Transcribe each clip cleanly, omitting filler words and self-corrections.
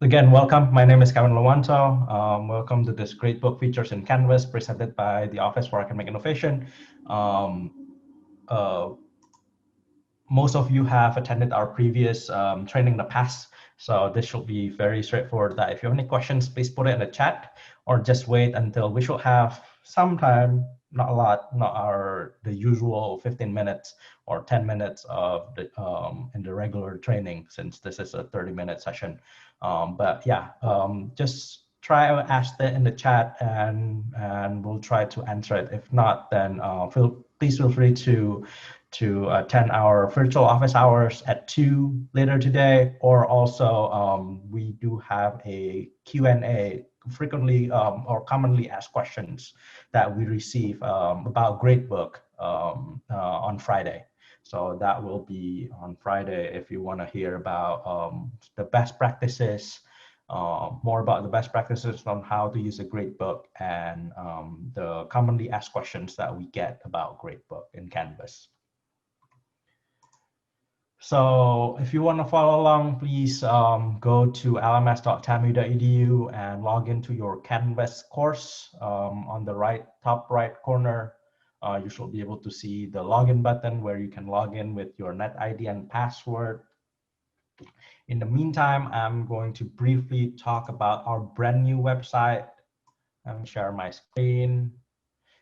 Again, welcome. My name is Kevin Lawanto. Welcome to this Gradebook Features in Canvas presented by the Office for Academic Innovation. Uh, Most of you have attended our previous training in the past, so this should be very straightforward. That if you have any questions, please put it in the chat or just wait until we should have some time, not a lot, not the usual 15 minutes or 10 minutes of the in the regular training, since this is a 30-minute session. But yeah, just try to ask it in the chat and we'll try to answer it. If not, then please feel free to attend our virtual office hours at 2 later today, or also we do have a Q&A, frequently or commonly asked questions that we receive about Gradebook on Friday. So that will be on Friday if you want to hear about the best practices, more about the best practices on how to use a Gradebook and the commonly asked questions that we get about Gradebook in Canvas. So if you want to follow along, please go to LMS.TAMU.EDU and log into your Canvas course. On the top right corner, you should be able to see the login button where you can log in with your net ID and password. In the meantime, I'm going to briefly talk about our brand new website and share my screen.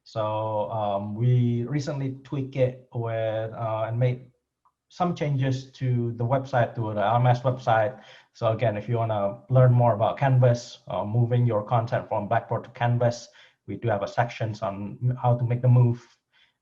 So we recently tweaked it with and made some changes to the website, to the LMS website. So again, if you want to learn more about Canvas, moving your content from Blackboard to Canvas, we do have a sections on how to make the move,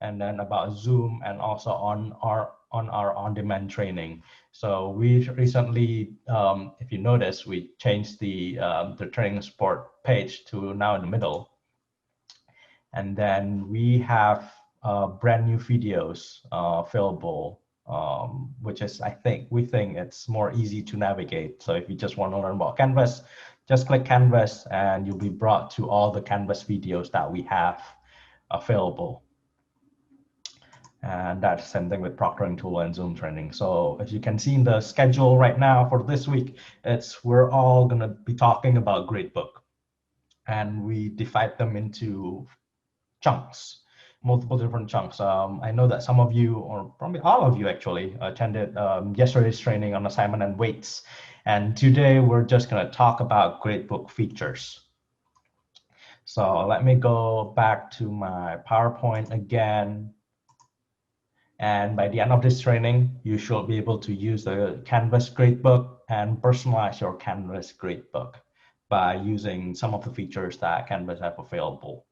and then about Zoom, and also on our on-demand training. So we recently, if you notice, we changed the training support page to now in the middle. And then we have brand new videos available, which is, we think it's more easy to navigate. So if you just want to learn about Canvas, just click Canvas and you'll be brought to all the Canvas videos that we have available. And that's the same thing with proctoring tool and Zoom training. So as you can see in the schedule right now for this week, we're all going to be talking about Gradebook. And we divide them into chunks, multiple different chunks. I know that some of you, or probably all of you actually, attended yesterday's training on assignment and weights. And today we're just going to talk about Gradebook features. So let me go back to my PowerPoint again. And by the end of this training, you should be able to use the Canvas Gradebook and personalize your Canvas Gradebook by using some of the features that Canvas have available.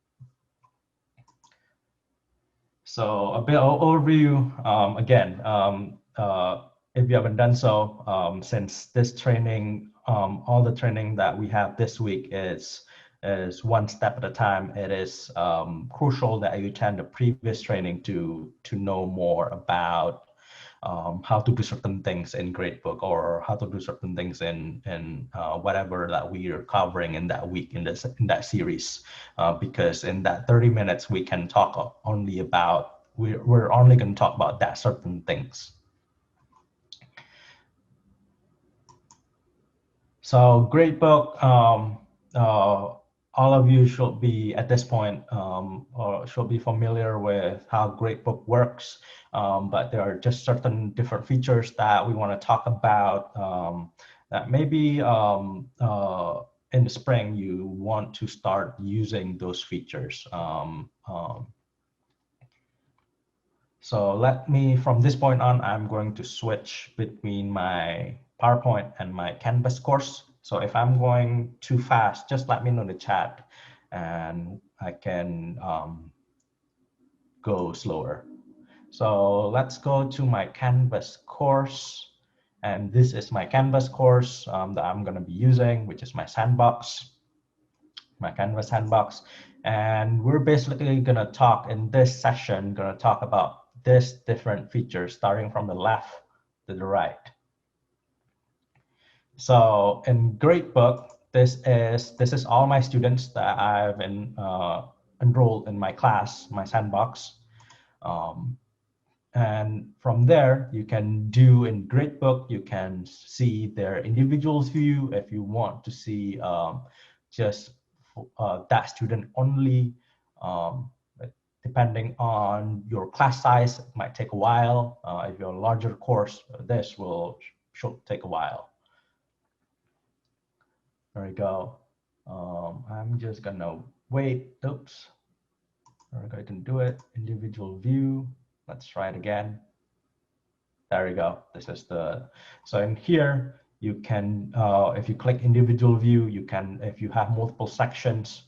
So a bit of overview, again, if you haven't done so, since this training, all the training that we have this week is one step at a time, it is crucial that you attend the previous training to know more about how to do certain things in Gradebook, or how to do certain things in whatever that we are covering in that week in that series. Because in that 30 minutes, we can talk only about, we're only going to talk about that certain things. So Gradebook, all of you should be at this point or should be familiar with how Gradebook works, but there are just certain different features that we want to talk about that maybe in the spring you want to start using those features. So from this point on, I'm going to switch between my PowerPoint and my Canvas course. So if I'm going too fast, just let me know in the chat and I can go slower. So let's go to my Canvas course. And this is my Canvas course that I'm going to be using, which is my sandbox, my Canvas sandbox. And we're basically going to talk in this session, about this different features starting from the left to the right. So in Gradebook, this is all my students that I've enrolled in my class, my sandbox. And from there, you can do in Gradebook, you can see their individuals view if you want to see just that student only. Depending on your class size, it might take a while. If you're a larger course, this should take a while. There we go. I'm just gonna wait. Oops. There we go. I can do it. Individual view. Let's try it again. There you go. This is so in here, you can, if you click individual view, you can, if you have multiple sections,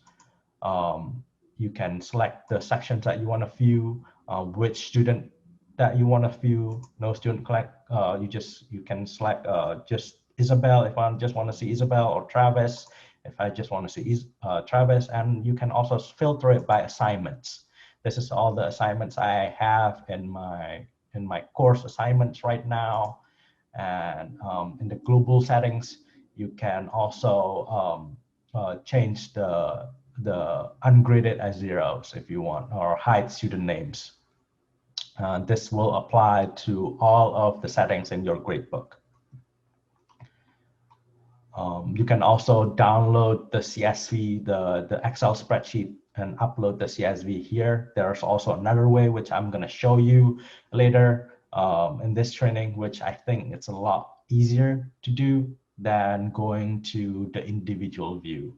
you can select the sections that you want to view, which student that you want to view. No student collect. You can select just Isabel if I just want to see Isabel, or Travis if I just want to see Travis. And you can also filter it by assignments. This is all the assignments I have in my course assignments right now. And in the global settings, you can also change the ungraded as zeros if you want, or hide student names. This will apply to all of the settings in your gradebook. You can also download the CSV, the Excel spreadsheet, and upload the CSV here. There's also another way, which I'm going to show you later in this training, which I think it's a lot easier to do than going to the individual view.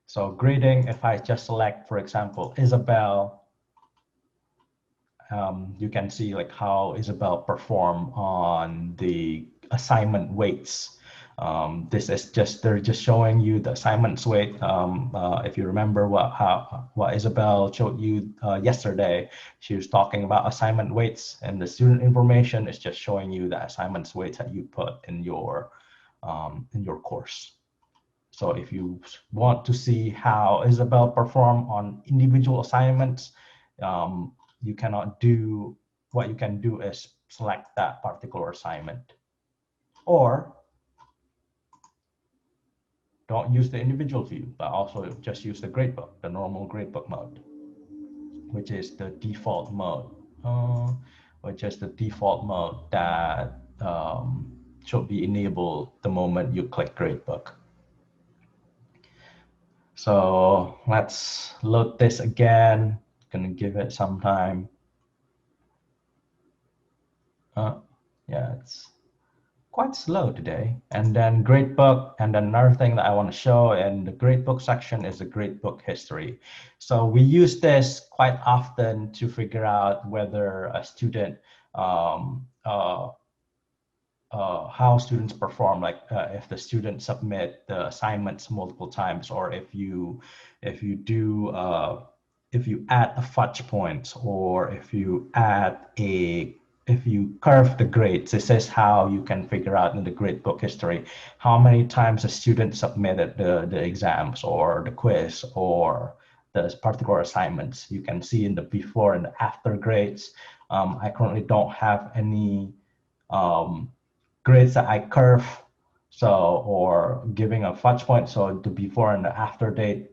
So grading, if I just select, for example, Isabel, you can see like how Isabel performed on the assignment weights. This is they're just showing you the assignments weight. If you remember what Isabel showed you yesterday, she was talking about assignment weights, and the student information is just showing you the assignments weights that you put in your course. So if you want to see how Isabel performed on individual assignments, you cannot do, what you can do is select that particular assignment, or don't use the individual view, but also just use the gradebook, the normal gradebook mode, which is the default mode, that should be enabled the moment you click gradebook. So let's load this again. Gonna give it some time. Yeah, it's quite slow today. And then gradebook, and then another thing that I want to show in the gradebook section is the gradebook history. So we use this quite often to figure out whether a student, how students perform, like if the students submit the assignments multiple times, or if you add a fudge points, or if you curve the grades. This is how you can figure out in the gradebook history how many times a student submitted the exams or the quiz or the particular assignments. You can see in the before and the after grades. I currently don't have any grades that I curve, or giving a fudge point. So the before and the after date,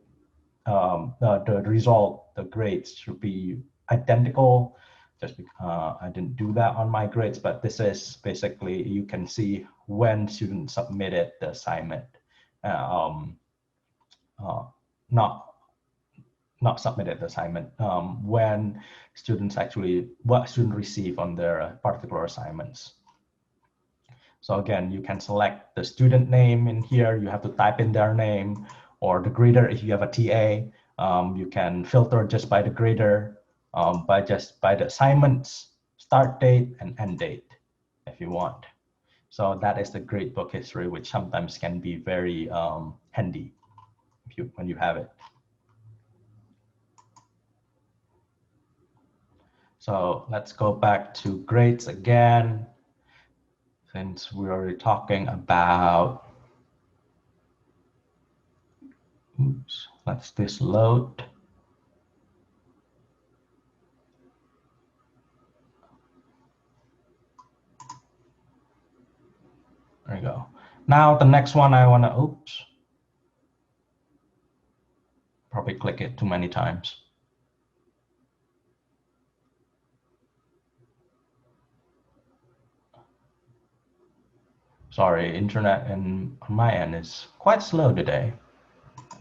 the result, the grades should be identical. Just because I didn't do that on my grades, but this is basically, you can see when students submitted the assignment, not submitted the assignment, when students what students receive on their particular assignments. So again, you can select the student name in here. You have to type in their name, or the grader if you have a TA. You can filter just by the grader, by the assignments, start date and end date if you want. So that is the gradebook history, which sometimes can be very handy when you have it. So let's go back to grades again, since we're already talking about, oops, let's this load. There you go. Now the next one I want to, oops, probably click it too many times. Sorry, internet on my end is quite slow today.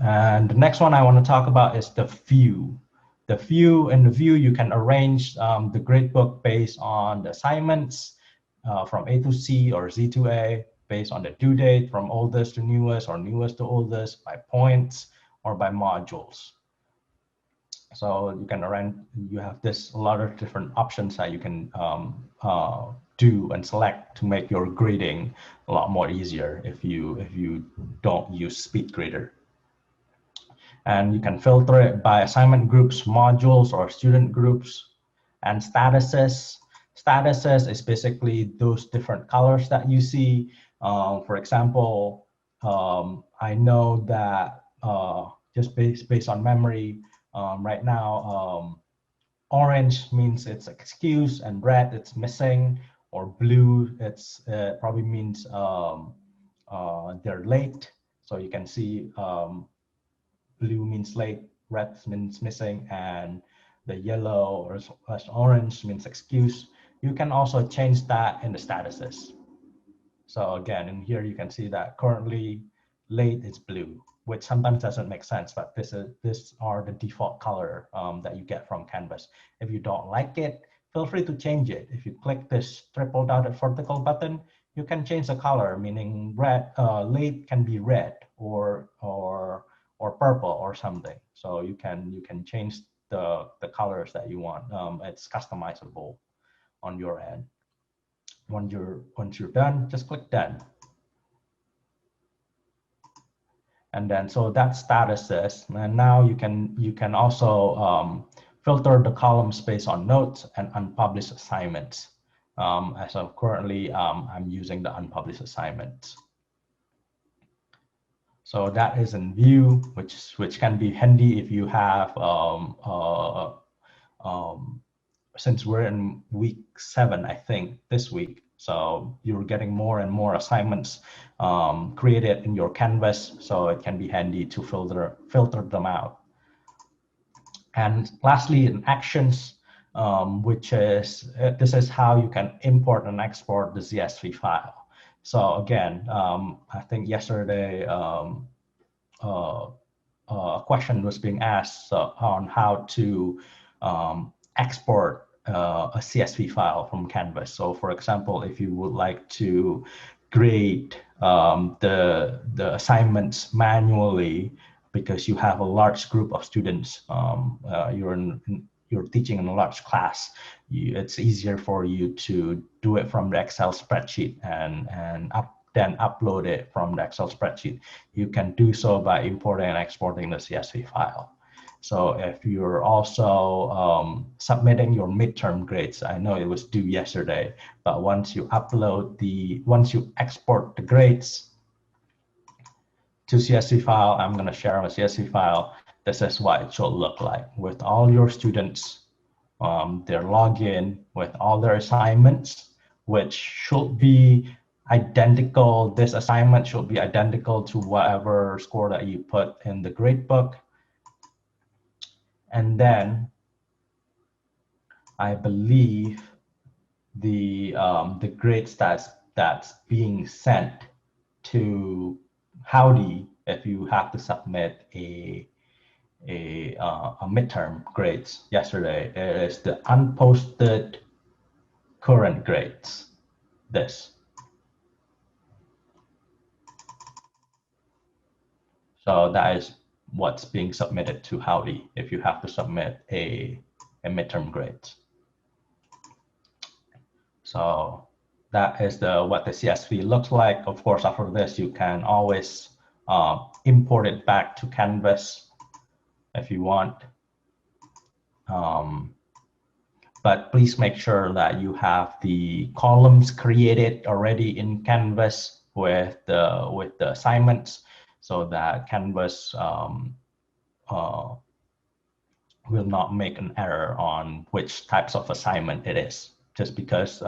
And the next one I want to talk about is the view. In the view, you can arrange the gradebook based on the assignments from A to C or Z to A, based on the due date from oldest to newest or newest to oldest, by points or by modules. So you can arrange, you have a lot of different options that you can do and select to make your grading a lot more easier if you don't use SpeedGrader. And you can filter it by assignment groups, modules, or student groups. And statuses. Statuses is basically those different colors that you see. For example, I know that just based on memory, right now, orange means it's excused, and red it's missing, or blue it's probably means they're late. So you can see blue means late, red means missing, and the yellow or orange means excuse. You can also change that in the statuses. So again, in here you can see that currently late is blue, which sometimes doesn't make sense, but these are the default color that you get from Canvas. If you don't like it, feel free to change it. If you click this triple dotted vertical button, you can change the color, meaning red, late can be red or purple or something. So you can change the colors that you want. It's customizable on your end. Once you're done, just click done. And then so that's statuses. And now you can also filter the columns based on notes and unpublished assignments. As of currently, I'm using the unpublished assignments. So that is in view, which can be handy if you have since we're in week 7, I think, this week. So you're getting more and more assignments created in your Canvas, so it can be handy to filter them out. And lastly, in actions, which is this is how you can import and export the CSV file. So again, I think yesterday a question was being asked on how to export a CSV file from Canvas. So for example, if you would like to grade the assignments manually because you have a large group of students, you're teaching in a large class, it's easier for you to do it from the Excel spreadsheet and then upload it from the Excel spreadsheet. You can do so by importing and exporting the CSV file. So if you're also submitting your midterm grades, I know it was due yesterday, but once you export the grades to CSV file, I'm going to share a CSV file. This is what it should look like with all your students, their login, with all their assignments, which should be identical. This assignment should be identical to whatever score that you put in the gradebook. And then I believe the grades that's being sent to Howdy, if you have to submit a midterm grades yesterday, is the unposted current grades. This. So that is what's being submitted to Howdy if you have to submit a midterm grades. So that is what the CSV looks like. Of course, after this, you can always import it back to Canvas if you want. But please make sure that you have the columns created already in Canvas with the assignments, so that Canvas will not make an error on which types of assignment it is, just because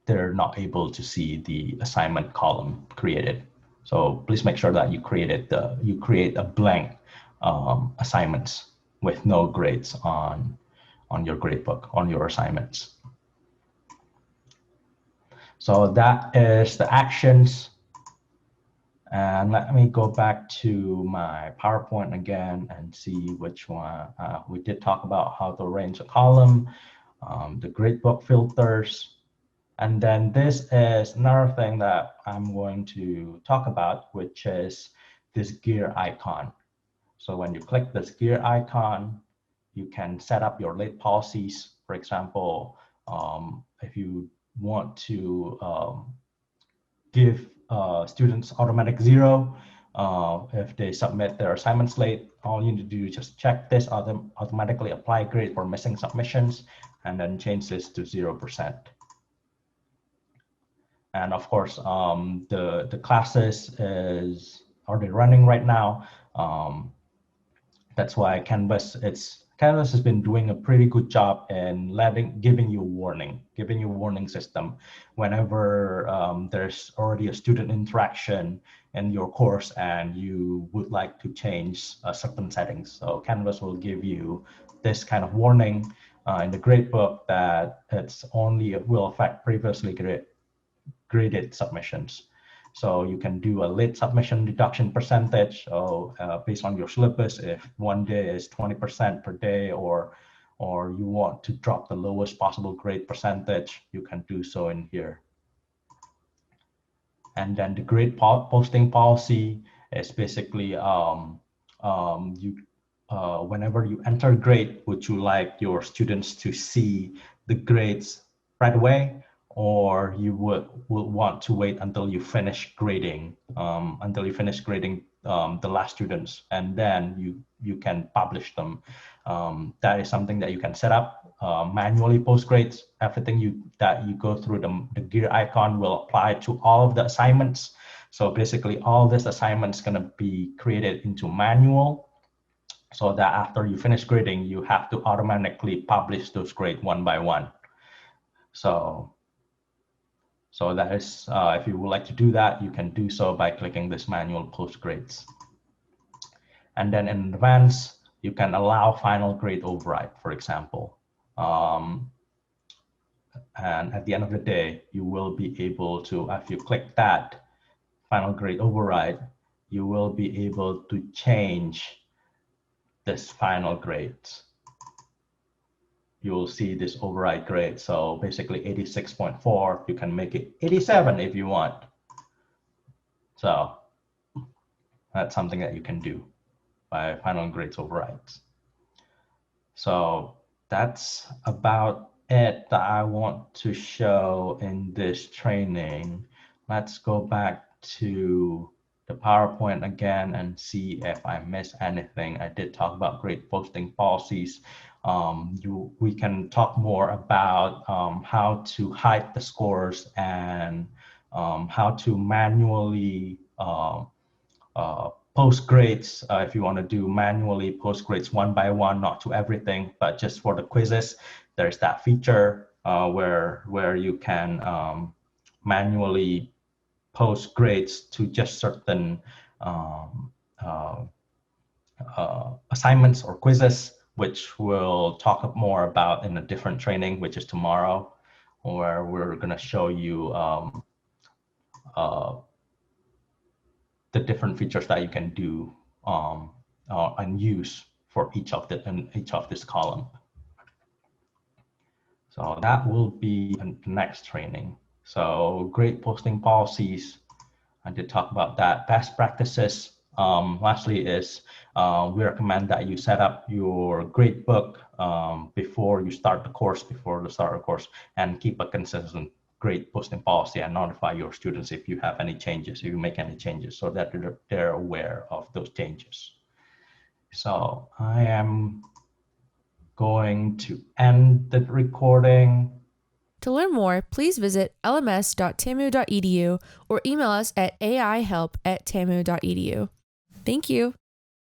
they're not able to see the assignment column created. So please make sure that you create a blank assignments with no grades on your gradebook, on your assignments. So that is the actions. And let me go back to my PowerPoint again and see which one. We did talk about how to arrange a column, the gradebook filters. And then this is another thing that I'm going to talk about, which is this gear icon. So when you click this gear icon, you can set up your late policies. For example, if you want to give students automatic 0 if they submit their assignments late. All you need to do is just check this, automatically apply grade for missing submissions, and then change this to 0%. And of course, the classes is already running right now. That's why Canvas has been doing a pretty good job in giving you a warning system whenever there's already a student interaction in your course and you would like to change certain settings. So Canvas will give you this kind of warning in the gradebook that it's only will affect previously graded submissions. So you can do a late submission deduction percentage. So based on your syllabus, if one day is 20% per day, or you want to drop the lowest possible grade percentage, you can do so in here. And then the grade posting policy is basically whenever you enter grade, would you like your students to see the grades right away, or you would want to wait until you finish grading, the last students, and then you can publish them. That is something that you can set up manually. Post grades, everything that you go through the gear icon will apply to all of the assignments. So basically, all this assignments gonna be created into manual, so that after you finish grading, you have to automatically publish those grades one by one. So that is, if you would like to do that, you can do so by clicking this manual post grades. And then in advance, you can allow final grade override, for example. And at the end of the day, you will be able to, if you click that final grade override, you will be able to change this final grades. You will see this override grade. So basically 86.4, you can make it 87 if you want. So that's something that you can do by final grades overrides. So that's about it that I want to show in this training. Let's go back to the PowerPoint again and see if I missed anything. I did talk about grade posting policies. We can talk more about how to hide the scores and how to manually post grades. If you want to do manually post grades one by one, not to everything, but just for the quizzes, there's that feature where you can manually post grades to just certain assignments or quizzes, which we'll talk more about in a different training, which is tomorrow, where we're going to show you the different features that you can do and use for each of this column. So that will be in the next training. So grade posting policies, I did talk about that. Best practices, lastly, is we recommend that you set up your gradebook before the start of the course, and keep a consistent grade posting policy and notify your students if you have any changes, if you make any changes, so that they're aware of those changes. So I am going to end the recording. To learn more, please visit LMS.TAMU.EDU or email us at aihelp@TAMU.EDU. Thank you.